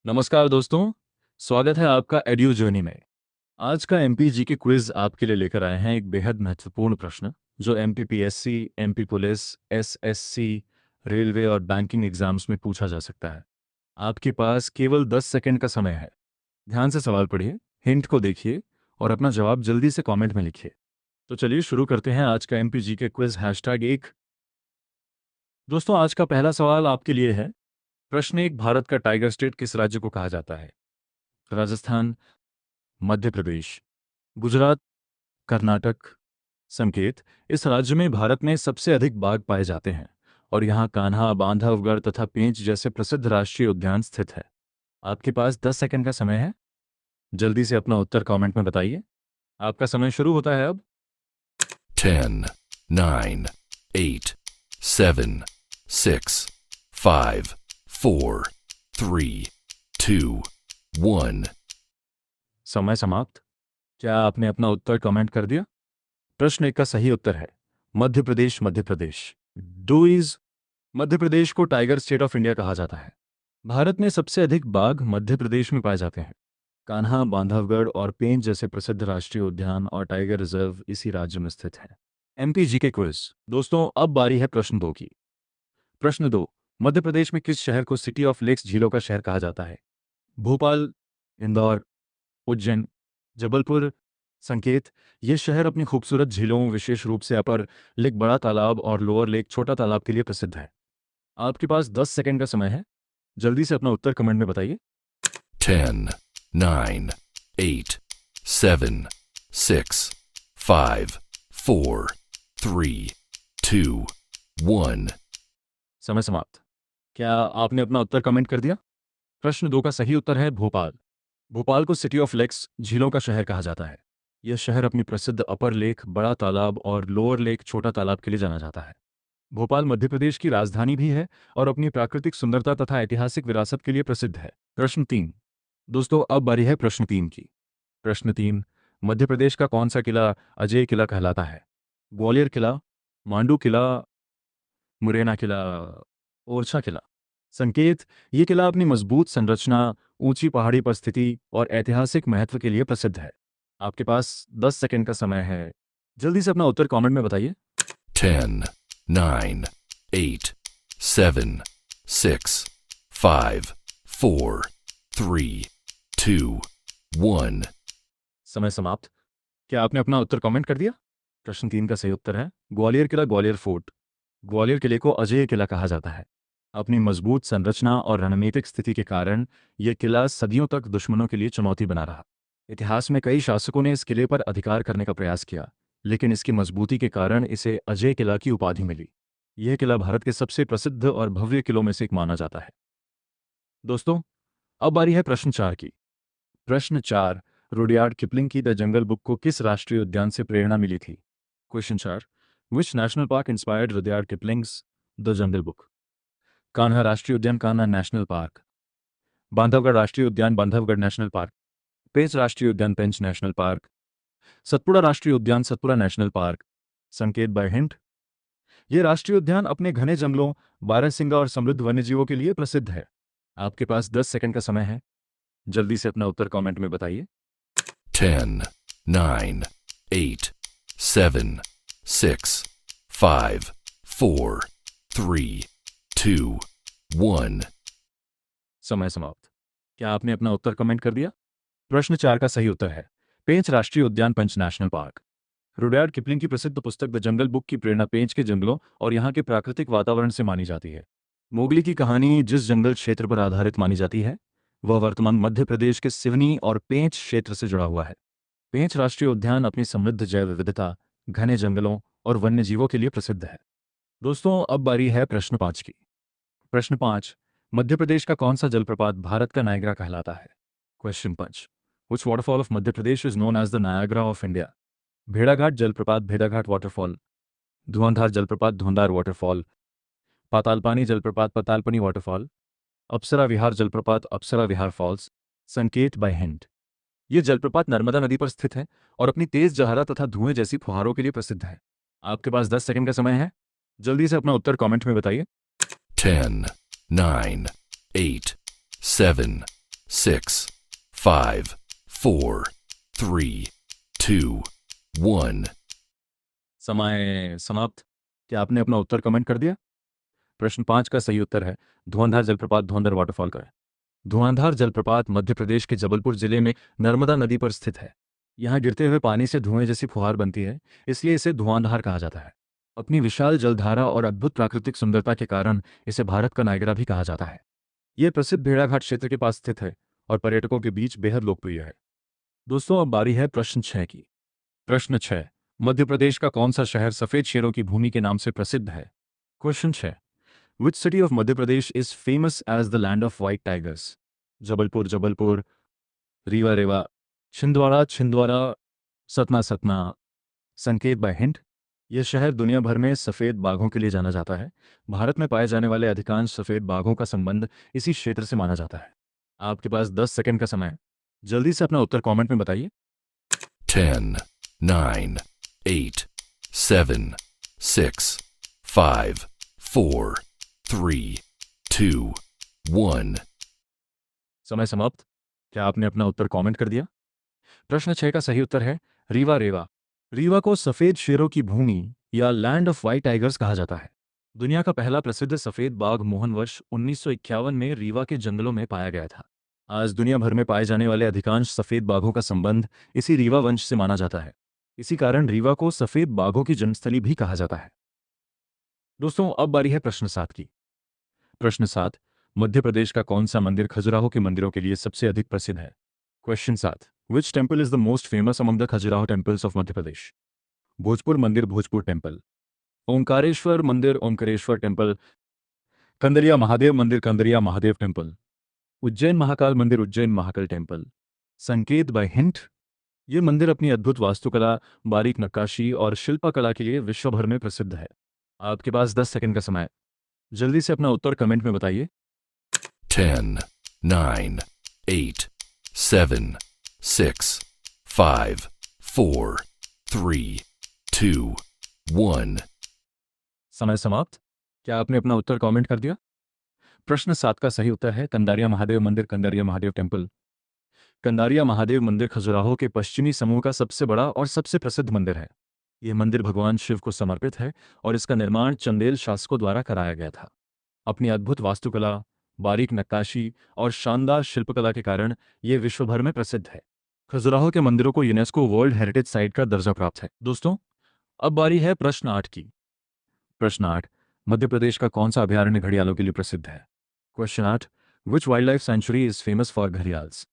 नमस्कार दोस्तों, स्वागत है आपका एड्यू जर्नी में। आज का एमपीजी के क्विज आपके लिए लेकर आए हैं एक बेहद महत्वपूर्ण प्रश्न जो MPPSC, MP police, SSC, railway और बैंकिंग एग्जाम्स में पूछा जा सकता है। आपके पास केवल 10 सेकंड का समय है। ध्यान से सवाल पढ़िए, हिंट को देखिए और अपना जवाब जल्दी से कमेंट में लिखिए। तो चलिए शुरू करते हैं आज का एमपीजी के क्विज #1। दोस्तों, आज का पहला सवाल आपके लिए है। प्रश्न 1, भारत का टाइगर स्टेट किस राज्य को कहा जाता है? राजस्थान, मध्य प्रदेश, गुजरात, कर्नाटक। संकेत: इस राज्य में भारत में सबसे अधिक बाघ पाए जाते हैं और यहाँ कान्हा, बांधवगढ़ तथा पेंच जैसे प्रसिद्ध राष्ट्रीय उद्यान स्थित है। आपके पास 10 सेकंड का समय है। जल्दी से अपना उत्तर कमेंट में बताइए। आपका समय शुरू होता है अब। 10, 9, 8, 7, 6, 5, 4, 3, 2, 1. समय समाप्त। क्या आपने अपना उत्तर कमेंट कर दिया? प्रश्न 1 का सही उत्तर है मध्य प्रदेश। मध्य प्रदेश डूइज। मध्य प्रदेश को टाइगर स्टेट ऑफ इंडिया कहा जाता है। भारत में सबसे अधिक बाघ मध्य प्रदेश में पाए जाते हैं। कान्हा, बांधवगढ़ और पेंच जैसे प्रसिद्ध राष्ट्रीय उद्यान और टाइगर रिजर्व इसी राज्य में स्थित हैं। एमपीजी के क्विज। दोस्तों, अब बारी है प्रश्न 2 की। प्रश्न 2, मध्य प्रदेश में किस शहर को सिटी ऑफ लेक्स, झीलों का शहर कहा जाता है? भोपाल, इंदौर, उज्जैन, जबलपुर। संकेत: ये शहर अपनी खूबसूरत झीलों, विशेष रूप से अपर लेक बड़ा तालाब और लोअर लेक छोटा तालाब के लिए प्रसिद्ध है। आपके पास 10 सेकंड का समय है। जल्दी से अपना उत्तर कमेंट में बताइए। 10, 9, 8, 7, 6, 5, 4, 3, 2, 1. समय समाप्त। क्या आपने अपना उत्तर कमेंट कर दिया? प्रश्न 2 का सही उत्तर है भोपाल। भोपाल को सिटी ऑफ लेक्स, झीलों का शहर कहा जाता है। यह शहर अपनी प्रसिद्ध अपर लेक बड़ा तालाब और लोअर लेक छोटा तालाब के लिए जाना जाता है। भोपाल मध्य प्रदेश की राजधानी भी है और अपनी प्राकृतिक सुंदरता तथा ऐतिहासिक विरासत के लिए प्रसिद्ध है। प्रश्न 3। दोस्तों, अब बारी है प्रश्न 3 की। प्रश्न 3, मध्य प्रदेश का कौन सा किला अजय किला कहलाता है? ग्वालियर किला, मांडू किला, मुरैना किला, ओरछा किला। संकेत: ये किला अपनी मजबूत संरचना, ऊंची पहाड़ी पर स्थिति और ऐतिहासिक महत्व के लिए प्रसिद्ध है। आपके पास 10 सेकंड का समय है। जल्दी से अपना उत्तर कमेंट में बताइए। 10, 9, 8, 7, 6, 5, 4, 3, 2, 1. समय समाप्त। क्या आपने अपना उत्तर कमेंट कर दिया? प्रश्न 3 का सही उत्तर है ग्वालियर किला, ग्वालियर फोर्ट। ग्वालियर किले को अजेय किला कहा जाता है। अपनी मजबूत संरचना और रणनीतिक स्थिति के कारण यह किला सदियों तक दुश्मनों के लिए चुनौती बना रहा। इतिहास में कई शासकों ने इस किले पर अधिकार करने का प्रयास किया, लेकिन इसकी मजबूती के कारण इसे अजेय किला की उपाधि मिली। यह किला भारत के सबसे प्रसिद्ध और भव्य किलों में से एक माना जाता है। दोस्तों, अब बारी है प्रश्न 4 की। प्रश्न 4, रुडयार्ड किपलिंग की द जंगल बुक को किस राष्ट्रीय उद्यान से प्रेरणा मिली थी? Question 4, which national park inspired Rudyard Kipling's the Jungle Book? Kanha राष्ट्रीय उद्यान, कान्हा नेशनल पार्क। बांधवगढ़ राष्ट्रीय उद्यान, बांधवगढ़ नेशनल पार्क। पेंच राष्ट्रीय उद्यान, पेंच नेशनल पार्क। सतपुड़ा राष्ट्रीय उद्यान, सतपुड़ा नेशनल पार्क। संकेत बाय हिंट: ये राष्ट्रीय उद्यान अपने घने जंगलों, बारहसिंगा और समृद्ध वन्यजीवों के लिए प्रसिद्ध है। आपके पास 10 सेकंड का समय है। जल्दी से अपना उत्तर कमेंट में बताइए। 10, 9, 8, 7, 6, 5, 4, 3, 2, 1. समय समाप्त। क्या आपने अपना उत्तर कमेंट कर दिया? प्रश्न 4 का सही उत्तर है पेंच राष्ट्रीय उद्यान, पंच नेशनल पार्क। रुडयार्ड किपलिंग की प्रसिद्ध पुस्तक द जंगल बुक की प्रेरणा पेंच के जंगलों और यहाँ के प्राकृतिक वातावरण से मानी जाती है। मोगली की कहानी जिस जंगल क्षेत्र पर आधारित मानी जाती है, वह वर्तमान मध्य प्रदेश के सिवनी और पेंच क्षेत्र से जुड़ा हुआ है। पेंच राष्ट्रीय उद्यान अपनी समृद्ध जैव विविधता, घने जंगलों और वन्यजीवों के लिए प्रसिद्ध है। दोस्तों, अब बारी है प्रश्न 5 की। प्रश्न 5, मध्य प्रदेश का कौन सा जलप्रपात भारत का नायग्रा कहलाता है? Question 5, which waterfall of Madhya Pradesh is known as the Niagara of India? भेड़ाघाट जलप्रपात, भेड़ाघाट वाटरफॉल। धुआंधार जलप्रपात, धुआंधार वाटरफॉल। पातालपानी जलप्रपात, पातालपनी वाटरफॉल। अप्सरा विहार जलप्रपात, अप्सरा विहार फॉल्स। संकेत बाय हिंट: ये जलप्रपात नर्मदा नदी पर स्थित है और अपनी तेज जहरा तथा धुएं जैसी फुहारों के लिए प्रसिद्ध है। आपके पास 10 सेकंड का समय है। जल्दी से अपना उत्तर कमेंट में बताइए। 10, 9, 8, 7, 6, 5, 4, 3, 2, 1. समय समाप्त। क्या आपने अपना उत्तर कमेंट कर दिया? प्रश्न 5 का सही उत्तर है धुआंधार जलप्रपात धुआंधार वाटरफॉल का है। धुआंधार जलप्रपात मध्य प्रदेश के जबलपुर जिले में नर्मदा नदी पर स्थित है। यहाँ गिरते हुए पानी से धुएं जैसी फुहार बनती है, इसलिए इसे धुआंधार कहा जाता है। अपनी विशाल जलधारा और अद्भुत प्राकृतिक सुंदरता के कारण इसे भारत का नायगरा भी कहा जाता है। यह प्रसिद्ध भेड़ाघाट क्षेत्र के पास स्थित है और पर्यटकों के बीच बेहद लोकप्रिय है। दोस्तों, अब बारी है प्रश्न 6 की। प्रश्न 6, मध्य प्रदेश का कौन सा शहर सफेद शेरों की भूमि के नाम से प्रसिद्ध है? Question 6, which city of Madhya Pradesh is famous as the land of white tigers? Jabalpur Jabalpur, Rewa Rewa, Chhindwara Chhindwara, Satna Satna. संकेत बाय हिंट। यह शहर दुनिया भर में सफ़ेद बाघों के लिए जाना जाता है। भारत में पाए जाने वाले अधिकांश सफ़ेद बाघों का संबंध इसी क्षेत्र से माना जाता है। आपके पास 10 सेकंड का समय है। जल्दी से अपना उत्तर कमेंट में बताइए। 10, 9, 8, 7, 6, 5, 4, 3, 2, 1. समय समाप्त। क्या आपने अपना उत्तर कमेंट कर दिया? प्रश्न 6 का सही उत्तर है रीवा रेवा। रीवा को सफेद शेरों की भूमि या लैंड ऑफ व्हाइट टाइगर्स कहा जाता है। दुनिया का पहला प्रसिद्ध सफेद बाघ मोहन वर्ष 1951 में रीवा के जंगलों में पाया गया था। आज दुनिया भर में पाए जाने वाले अधिकांश सफेद बाघों का संबंध इसी रीवा वंश से माना जाता है। इसी कारण रीवा को सफेद बाघों की जन्मस्थली भी कहा जाता है। दोस्तों, अब बारी है प्रश्न 7 की। प्रश्न 7, मध्य प्रदेश का कौन सा मंदिर खजुराहो के मंदिरों के लिए सबसे अधिक प्रसिद्ध है? Question 7, which temple is the most famous among the Khajuraho temples of Madhya Pradesh? Bhojpur मंदिर भोजपुर टेम्पल, ओंकारेश्वर मंदिर ओंकारेश्वर टेम्पल, कंदरिया महादेव मंदिर कंदरिया महादेव टेम्पल, उज्जैन महाकाल मंदिर उज्जैन महाकाल टेम्पल। संकेत बाय हिंट। ये मंदिर अपनी अद्भुत वास्तुकला, बारीक नक्काशी और शिल्पकला के लिए विश्व भर में प्रसिद्ध है। आपके पास 10 सेकंड का समय है। जल्दी से अपना उत्तर कमेंट में बताइए। 10, 9, 8, 7, 6, 5, 4, 3, 2, 1. समय समाप्त। क्या आपने अपना उत्तर कमेंट कर दिया? प्रश्न 7 का सही उत्तर है कंदारिया महादेव मंदिर कंदारिया महादेव टेम्पल। कंदारिया महादेव मंदिर खजुराहो के पश्चिमी समूह का सबसे बड़ा और सबसे प्रसिद्ध मंदिर है। यह मंदिर भगवान शिव को समर्पित है और इसका निर्माण चंदेल शासकों द्वारा कराया गया था। अपनी अद्भुत वास्तुकला, बारीक नक्काशी और शानदार शिल्पकला के कारण यह विश्व भर में प्रसिद्ध है। खजुराहो के मंदिरों को यूनेस्को वर्ल्ड हेरिटेज साइट का दर्जा प्राप्त है। दोस्तों, अब बारी है प्रश्न 8 की। प्रश्न 8, मध्य प्रदेश का कौन सा अभयारण्य घड़ियालों के लिए प्रसिद्ध है? Question 8, which wild life sanctuary is famous for gharials?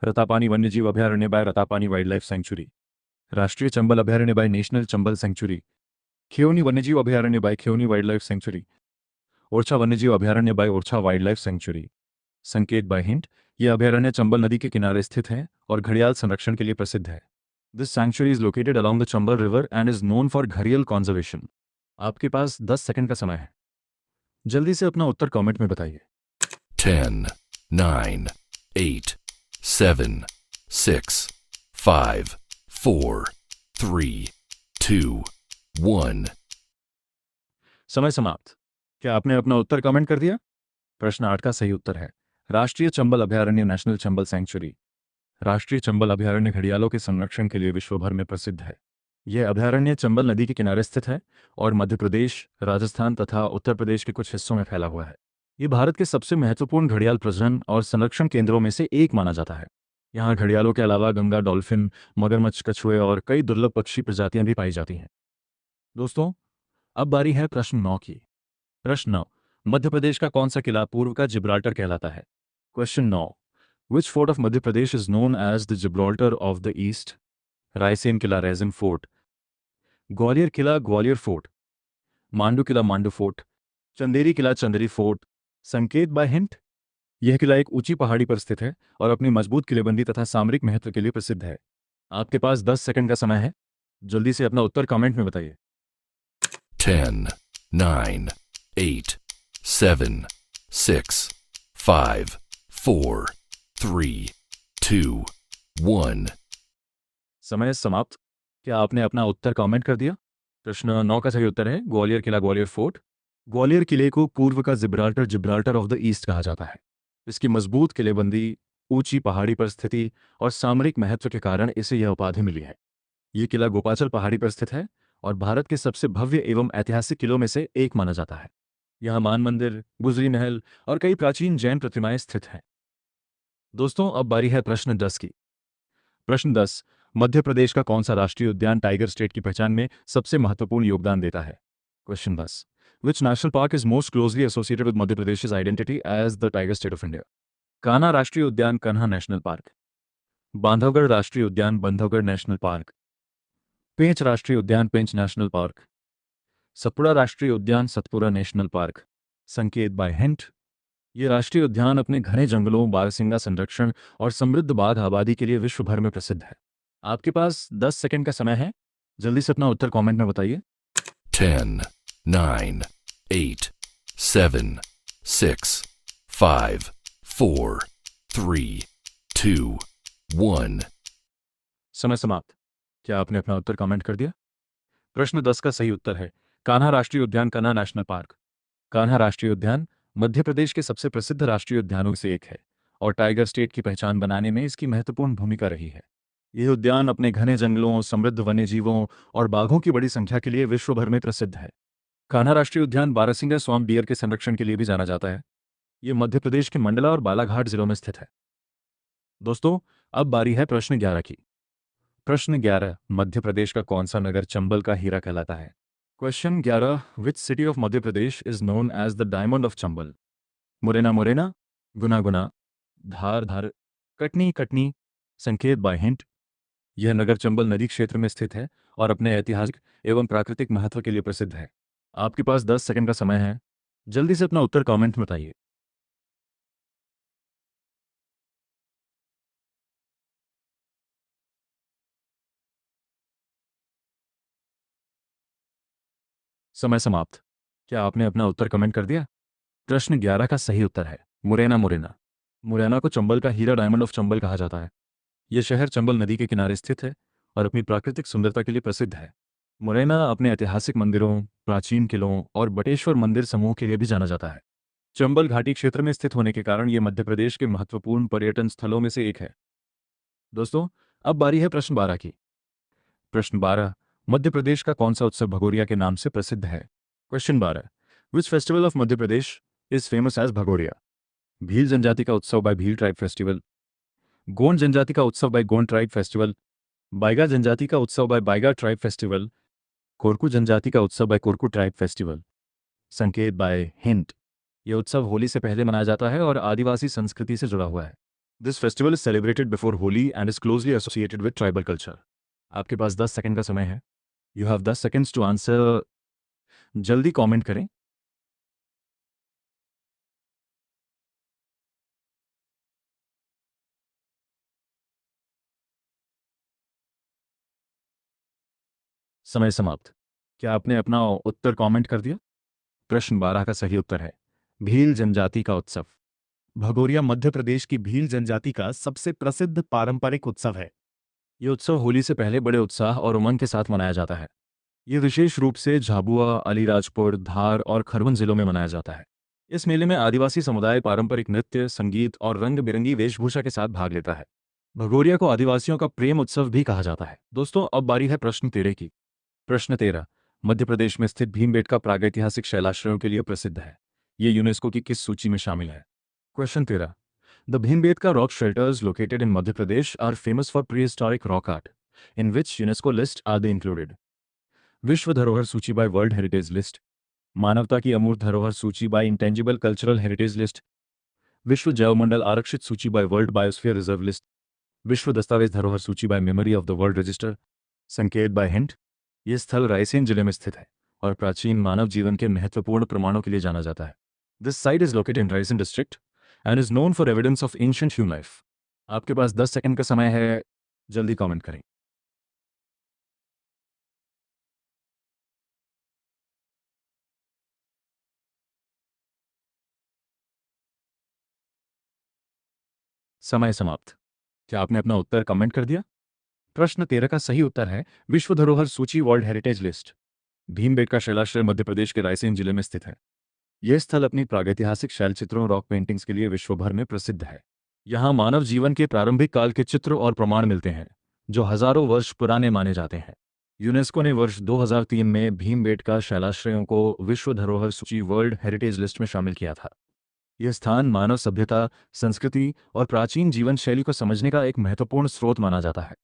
Ratapani वन्यजीव अभयारण्य by Ratapani wild life sanctuary, राष्ट्रीय चंबल अभयारण्य by national Chambal sanctuary, Khiyoni वन्यजीव अभयारण्य by Khiyoni wild life sanctuary, Orchha वन्यजीव अभयारण्य by Orchha wild life sanctuary. संकेत बाय हिंट। यह अभयारण्य चंबल नदी के किनारे स्थित है और घड़ियाल संरक्षण के लिए प्रसिद्ध है। This sanctuary is located along the Chambal river and is known for घड़ियाल कॉन्जर्वेशन। आपके पास 10 सेकंड का समय है। जल्दी से अपना उत्तर कमेंट में बताइए। 10, 9, 8, 7, 6, 5, 4, 3, 2, 1. समय समाप्त। क्या आपने अपना उत्तर कमेंट कर दिया? प्रश्न 8 का सही उत्तर है राष्ट्रीय चंबल अभयारण्य नेशनल चंबल सेंचुरी। राष्ट्रीय चंबल अभयारण्य घड़ियालों के संरक्षण के लिए विश्व भर में प्रसिद्ध है। यह अभयारण्य चंबल नदी के किनारे स्थित है और मध्य प्रदेश, राजस्थान तथा उत्तर प्रदेश के कुछ हिस्सों में फैला हुआ है। ये भारत के सबसे महत्वपूर्ण घड़ियाल प्रजनन और संरक्षण केंद्रों में से एक माना जाता है। यहाँ घड़ियालों के अलावा गंगा डॉल्फिन, मगरमच्छ, कछुए और कई दुर्लभ पक्षी प्रजातियां भी पाई जाती हैं। दोस्तों, अब बारी है प्रश्न 9 की। प्रश्न 9, मध्य प्रदेश का कौन सा किला पूर्व का जिब्राल्टर कहलाता है? Question 9, which fort of Madhya Pradesh is known as the Gibraltar of the East? Raisen किला रायसेन फोर्ट, ग्वालियर किला ग्वालियर फोर्ट, मांडू किला मांडू फोर्ट, चंदेरी किला चंदेरी फोर्ट। संकेत बाय हिंट। यह किला एक ऊंची पहाड़ी पर स्थित है और अपनी मजबूत किलेबंदी तथा सामरिक महत्व के लिए प्रसिद्ध है। आपके पास 10 सेकंड का समय है। जल्दी से अपना उत्तर कमेंट में बताइए। 10, 9, 8, 7, 6, 5, 4, 3, 2, 1. समय समाप्त। क्या आपने अपना उत्तर कमेंट कर दिया? प्रश्न 9 का सही उत्तर है ग्वालियर किला ग्वालियर फोर्ट। ग्वालियर किले को पूर्व का Gibraltar Gibraltar of the east कहा जाता है। इसकी मजबूत किलेबंदी, ऊंची पहाड़ी पर स्थिति और सामरिक महत्व के कारण इसे यह उपाधि मिली है। ये किला गोपाचल पहाड़ी पर स्थित है और भारत के सबसे भव्य एवं ऐतिहासिक किलों में से एक माना जाता है। यहाँ मान मंदिर, गुजरी महल और कई प्राचीन जैन प्रतिमाएं स्थित हैं। दोस्तों, अब बारी है प्रश्न 10 की। प्रश्न 10, मध्य प्रदेश का कौन सा राष्ट्रीय उद्यान टाइगर स्टेट की पहचान में सबसे महत्वपूर्ण योगदान देता है? Question 10, which national park is most closely associated with Madhya Pradesh identity as the tiger state of India? Kanha राष्ट्रीय उद्यान, कान्हा नेशनल पार्क। बांधवगढ़ राष्ट्रीय उद्यान, बांधवगढ़ नेशनल पार्क। पेंच राष्ट्रीय उद्यान, पेंच नेशनल पार्क। सतपुड़ा राष्ट्रीय उद्यान, सतपुड़ा नेशनल पार्क। संकेत बाय हिंट, ये राष्ट्रीय उद्यान अपने घने जंगलों, बारहसिंगा संरक्षण और समृद्ध बाघ आबादी के लिए विश्व भर में प्रसिद्ध है। आपके पास 10 सेकंड का समय है, जल्दी से अपना उत्तर कमेंट में बताइए। 10, 9, 8, 7, 6, 5, 4, 3, 2, 1. समय समाप्त। क्या आपने अपना उत्तर कमेंट कर दिया? प्रश्न 10 का सही उत्तर है कान्हा राष्ट्रीय उद्यान, कान्हा नेशनल पार्क। कान्हा राष्ट्रीय उद्यान मध्य प्रदेश के सबसे प्रसिद्ध राष्ट्रीय उद्यानों में से एक है और टाइगर स्टेट की पहचान बनाने में इसकी महत्वपूर्ण भूमिका रही है। यह उद्यान अपने घने जंगलों, समृद्ध वन्यजीवों और बाघों की बड़ी संख्या के लिए विश्व भर में प्रसिद्ध है। कान्हा राष्ट्रीय उद्यान बारहसिंगा स्वाम्प डियर के संरक्षण के लिए भी जाना जाता है। ये मध्य प्रदेश के मंडला और बालाघाट जिलों में स्थित है। दोस्तों, अब बारी है प्रश्न 11 की। प्रश्न 11, मध्य प्रदेश का कौन सा नगर चंबल का हीरा कहलाता है? Question 11, which city of Madhya Pradesh is known as the diamond of Chambal? Morena Morena, Guna Guna, Dhar Dhar, Katni Katni. संकेत बाय हिंट, यह नगर चंबल नदी क्षेत्र में स्थित है और अपने ऐतिहासिक एवं प्राकृतिक महत्व के लिए प्रसिद्ध है। आपके पास 10 सेकंड का समय है, जल्दी से अपना उत्तर कमेंट में बताइए। समय समाप्त। क्या आपने अपना उत्तर कमेंट कर दिया? प्रश्न 11 का सही उत्तर है मुरैना मुरैना। मुरैना को चंबल का हीरा, डायमंड ऑफ चंबल कहा जाता है। यह शहर चंबल नदी के किनारे स्थित है और अपनी प्राकृतिक सुंदरता के लिए प्रसिद्ध है। मुरैना अपने ऐतिहासिक मंदिरों, प्राचीन किलों और बटेश्वर मंदिर समूह के लिए भी जाना जाता है। चंबल घाटी क्षेत्र में स्थित होने के कारण यह मध्य प्रदेश के महत्वपूर्ण पर्यटन स्थलों में से एक है। दोस्तों, अब बारी है प्रश्न 12 की। प्रश्न 12, मध्य प्रदेश का कौन सा उत्सव भगोरिया के नाम से प्रसिद्ध है? Question 12, which festival of Madhya Pradesh is famous as Bhagoria? Bhil जनजाति का उत्सव by Bhil tribe festival. Gond जनजाति का उत्सव by Gond tribe festival. Baiga जनजाति का उत्सव by Baiga tribe festival. Korku जनजाति का उत्सव बाय कोरकू ट्राइब फेस्टिवल। संकेत बाय हिंट, यह उत्सव होली से पहले मनाया जाता है और आदिवासी संस्कृति से जुड़ा हुआ है। This festival is celebrated before Holi and is closely associated with tribal culture. आपके पास 10 सेकंड का समय है। You have 10 seconds to answer. जल्दी कमेंट करें। समय समाप्त। क्या आपने अपना उत्तर कमेंट कर दिया? प्रश्न 12 का सही उत्तर है भील जनजाति का उत्सव। भगोरिया मध्य प्रदेश की भील जनजाति का सबसे प्रसिद्ध पारंपरिक उत्सव है। यह उत्सव होली से पहले बड़े उत्साह और उमंग के साथ मनाया जाता है। ये विशेष रूप से झाबुआ, अलीराजपुर, धार और खरगोन जिलों में मनाया जाता है। इस मेले में आदिवासी समुदाय पारंपरिक नृत्य, संगीत और रंग बिरंगी वेशभूषा के साथ भाग लेता है। भगोरिया को आदिवासियों का प्रेम उत्सव भी कहा जाता है। दोस्तों, अब बारी है प्रश्न 13 की। प्रश्न 13, मध्य प्रदेश में स्थित भीमबेटका प्रागैतिहासिक शैलाश्रयों के लिए प्रसिद्ध है। ये यूनेस्को की किस सूची में शामिल है? Question 13, the Bhimbetka rock shelters located in Madhya Pradesh are famous for prehistoric rock art, in which UNESCO list are they included? विश्व धरोहर सूची बाय वर्ल्ड हेरिटेज लिस्ट, मानवता की अमूर्त धरोहर सूची by intangible cultural heritage list, विश्व जैवमंडल आरक्षित सूची by world biosphere reserve list, विश्व दस्तावेज धरोहर सूची by memory of the world register. संकेत बाय हिंट, ये स्थल रायसेन जिले में स्थित है और प्राचीन मानव जीवन के महत्वपूर्ण प्रमाणों के लिए जाना जाता है। This site is located in Raisen district and is known for evidence of ancient human life. आपके पास 10 सेकंड का समय है, जल्दी कमेंट करें। समय समाप्त। क्या आपने अपना उत्तर कमेंट कर दिया? प्रश्न 13 का सही उत्तर है विश्व धरोहर सूची world heritage list. Bhimbetka शैलाश्रय Madhya Pradesh के रायसेन जिले में स्थित है। यह स्थल अपनी प्रागैतिहासिक शैलचित्रों, रॉक पेंटिंग्स के लिए विश्व भर में प्रसिद्ध है। यहाँ मानव जीवन के प्रारंभिक काल के चित्र और प्रमाण मिलते हैं जो हजारों वर्ष पुराने माने जाते हैं। यूनेस्को ने वर्ष 2003 में भीमबेटका शैलाश्रयों को विश्व धरोहर सूची वर्ल्ड हेरिटेज लिस्ट में शामिल किया था। यह स्थान मानव सभ्यता, संस्कृति और प्राचीन जीवन शैली को समझने का एक महत्वपूर्ण स्रोत माना जाता है।